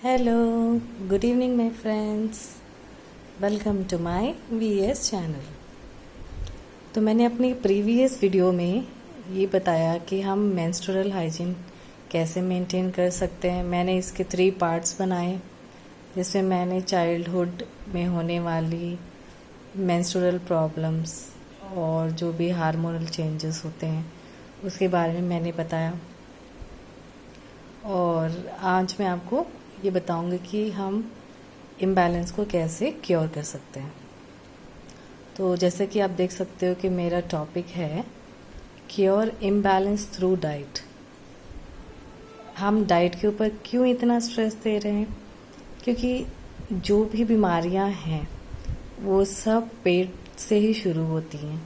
Hello, good evening my friends. Welcome to my VS channel. तो मैंने अपनी previous video में ये बताया कि हम मेंस्ट्रुअल हाइजीन कैसे मेंटेन कर सकते हैं। मैंने इसके 3 पार्ट्स बनाए, जिसमें मैंने चाइल्डहुड में होने वाली मेंस्ट्रुअल प्रॉब्लम्स और जो भी हार्मोनल चेंजेस होते हैं उसके बारे में मैंने बताया। और आज मैं आपको ये बताऊंगी कि हम इम्बैलेंस को कैसे क्योर कर सकते हैं। तो जैसे कि आप देख सकते हो कि मेरा टॉपिक है क्योर इम्बैलेंस थ्रू डाइट। हम डाइट के ऊपर क्यों इतना स्ट्रेस दे रहे हैं? क्योंकि जो भी बीमारियां हैं वो सब पेट से ही शुरू होती हैं।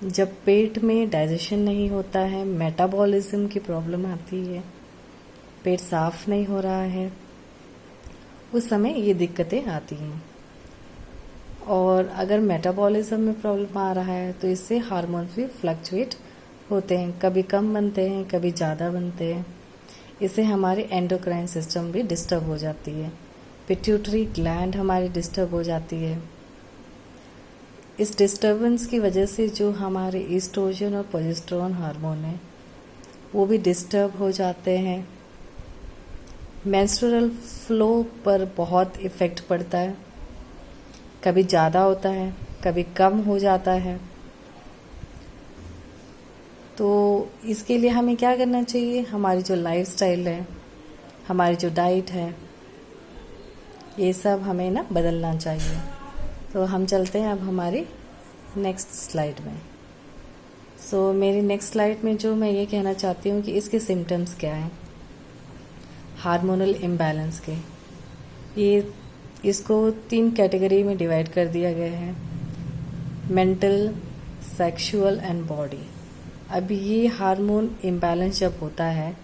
जब पेट में डाइजेशन नहीं होता है, मेटाबॉलिज्म की प्रॉब्लम आती है, पेट साफ नहीं हो रहा है, उस समय ये दिक्कतें आती हैं। और अगर मेटाबॉलिज्म में प्रॉब्लम आ रहा है तो इससे हार्मोन्स भी फ्लक्चुएट होते हैं, कभी कम बनते हैं, कभी ज़्यादा बनते हैं। इससे हमारी एंडोक्राइन सिस्टम भी डिस्टर्ब हो जाती है, पिट्यूटरी ग्लैंड हमारी डिस्टर्ब हो जाती है। इस डिस्टर्बेंस की वजह से जो हमारे ईस्ट्रोजन और प्रोजेस्टेरोन हार्मोन है वो भी डिस्टर्ब हो जाते हैं। मेंस्ट्रुअल फ्लो पर बहुत इफ़ेक्ट पड़ता है, कभी ज़्यादा होता है, कभी कम हो जाता है। तो इसके लिए हमें क्या करना चाहिए? हमारी जो लाइफस्टाइल है, हमारी जो डाइट है, ये सब हमें ना बदलना चाहिए। तो हम चलते हैं अब हमारी नेक्स्ट स्लाइड में। मेरी नेक्स्ट स्लाइड में जो मैं ये कहना चाहती हूँ कि इसके सिम्टम्स क्या हैं हार्मोनल इम्बैलेंस के। ये इसको 3 कैटेगरी में डिवाइड कर दिया गया है, मेंटल, सेक्सुअल एंड बॉडी। अब ये हार्मोन इम्बैलेंस जब होता है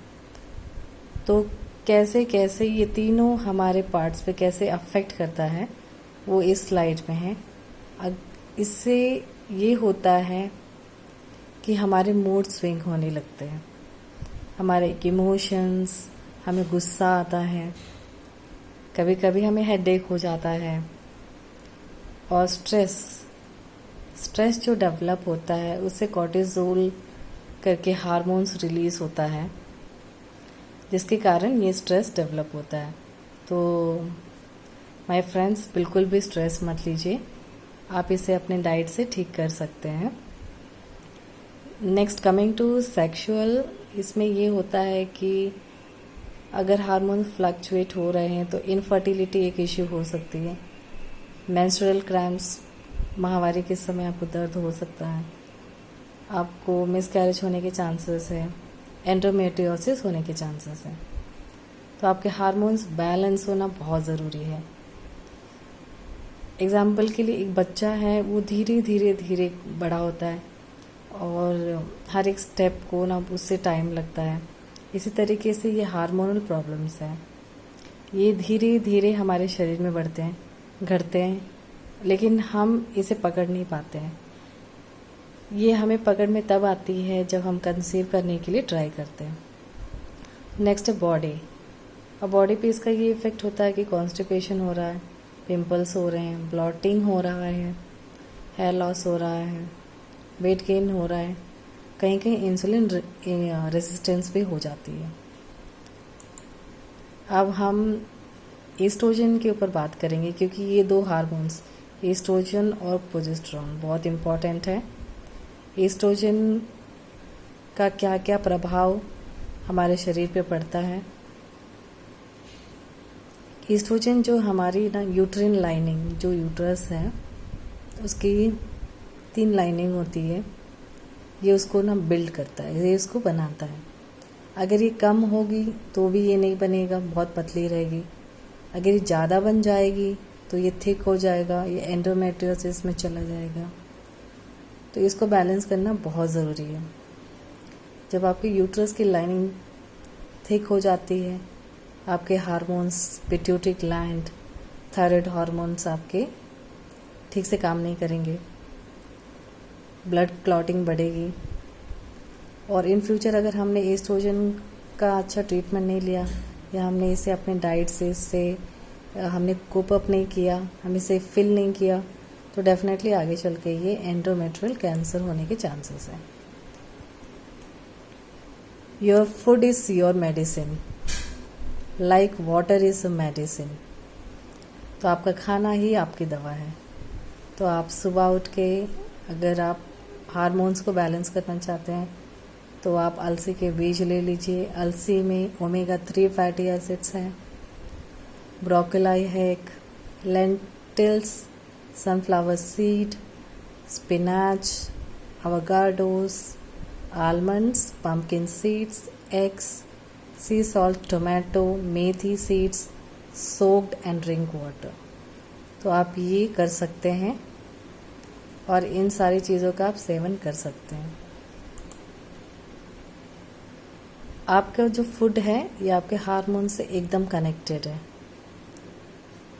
तो कैसे कैसे ये तीनों हमारे पार्ट्स पे कैसे अफेक्ट करता है वो इस स्लाइड में है। इससे ये होता है कि हमारे मूड स्विंग होने लगते हैं, हमारे इमोशंस, हमें गुस्सा आता है, कभी कभी हमें हेडेक हो जाता है, और स्ट्रेस जो डेवलप होता है उससे कॉर्टिसोल करके हार्मोन्स रिलीज होता है, जिसके कारण ये स्ट्रेस डेवलप होता है। तो माय फ्रेंड्स, बिल्कुल भी स्ट्रेस मत लीजिए, आप इसे अपने डाइट से ठीक कर सकते हैं। नेक्स्ट कमिंग टू सेक्सुअल, इसमें ये होता है कि अगर हार्मोन फ्लक्चुएट हो रहे हैं तो इनफर्टिलिटी एक इश्यू हो सकती है। मेंस्ट्रुअल क्रैम्प्स, माहवारी के समय आपको दर्द हो सकता है, आपको मिसकैरेज होने के चांसेस है, एंडोमेट्रियोसिस होने के चांसेस हैं। तो आपके हार्मोन्स बैलेंस होना बहुत ज़रूरी है। एग्जाम्पल के लिए एक बच्चा है, वो धीरे धीरे धीरे बड़ा होता है और हर एक स्टेप को ना उससे टाइम लगता है। इसी तरीके से ये हार्मोनल प्रॉब्लम्स हैं, ये धीरे धीरे हमारे शरीर में बढ़ते हैं, घटते हैं, लेकिन हम इसे पकड़ नहीं पाते हैं। ये हमें पकड़ में तब आती है जब हम कंसीव करने के लिए ट्राई करते हैं। नेक्स्ट है बॉडी। अब बॉडी पे इसका ये इफ़ेक्ट होता है कि कॉन्स्टिपेशन हो रहा है, पिंपल्स हो रहे हैं, ब्लॉटिंग हो रहा है, हेयर लॉस हो रहा है, वेट गेन हो रहा है, कहीं कहीं इंसुलिन रेजिस्टेंस भी हो जाती है। अब हम ईस्ट्रोजन के ऊपर बात करेंगे, क्योंकि ये 2 हार्मोन्स ईस्ट्रोजन और प्रोजेस्टेरोन बहुत इम्पॉर्टेंट है। ईस्ट्रोजन का क्या क्या प्रभाव हमारे शरीर पे पड़ता है? ईस्ट्रोजन जो हमारी ना यूट्रिन लाइनिंग, जो यूट्रस है उसकी 3 लाइनिंग होती है, ये उसको ना बिल्ड करता है, ये उसको बनाता है। अगर ये कम होगी तो भी ये नहीं बनेगा, बहुत पतली रहेगी। अगर ये ज़्यादा बन जाएगी तो ये थिक हो जाएगा, ये एंडोमेट्रियोसिस में चला जाएगा। तो इसको बैलेंस करना बहुत ज़रूरी है। जब आपके यूट्रस की लाइनिंग थिक हो जाती है, आपके hormones, pituitary gland, thyroid hormones आपके ठीक से काम नहीं करेंगे, ब्लड क्लॉटिंग बढ़ेगी, और इन फ्यूचर अगर हमने ईस्ट्रोजन का अच्छा ट्रीटमेंट नहीं लिया या हमने इसे अपने डाइट से इससे हमने कोप अप नहीं किया, हम इसे फिल नहीं किया, तो डेफिनेटली आगे चल के ये एंडोमेट्रियल कैंसर होने के चांसेस हैं। Your food is your medicine, like water is a medicine. तो आपका खाना ही आपकी दवा है। तो आप सुबह उठ के अगर आप हार्मोन्स को बैलेंस करना चाहते हैं तो आप अलसी के बीज ले लीजिए। अलसी में ओमेगा 3 फैटी एसिड्स हैं। ब्रोकोली है एक, lentils, sunflower seed, spinach, avocados, almonds, pumpkin seeds, eggs, C salt, tomato, methi seeds, soaked and drink water. तो आप ये कर सकते हैं और इन सारी चीज़ों का आप सेवन कर सकते हैं। आपका जो फूड है ये आपके हार्मोन से एकदम कनेक्टेड है।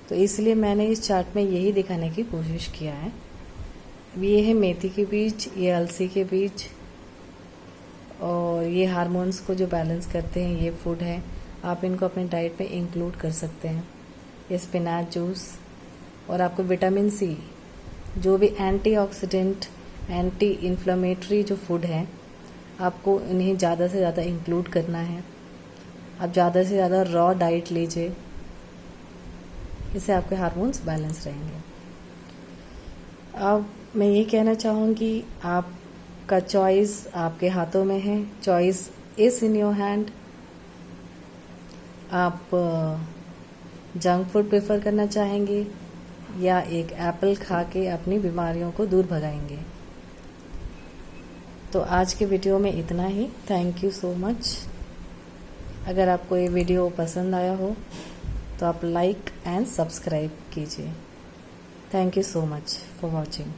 तो इसलिए मैंने इस चार्ट में यही दिखाने की कोशिश किया है। ये है मेथी के बीज, ये अलसी के बीज, और ये हार्मोन्स को जो बैलेंस करते हैं ये फूड है। आप इनको अपने डाइट में इंक्लूड कर सकते हैं। ये स्पिनाच जूस, और आपको विटामिन सी, जो भी एंटीऑक्सीडेंट, एंटी इन्फ्लेमेटरी जो फूड है, आपको इन्हें ज़्यादा से ज़्यादा इंक्लूड करना है। आप ज़्यादा से ज़्यादा रॉ डाइट लीजिए, इससे आपके हार्मोन्स बैलेंस रहेंगे। अब मैं ये कहना चाहूँगी, आपका चॉइस आपके हाथों में है। Choice is in your hand. आप जंक फूड प्रेफर करना चाहेंगे या एक एप्पल खा के अपनी बीमारियों को दूर भगाएंगे। तो आज के वीडियो में इतना ही। Thank you so much. अगर आपको ये वीडियो पसंद आया हो तो आप लाइक एंड सब्सक्राइब कीजिए। Thank you so much for watching.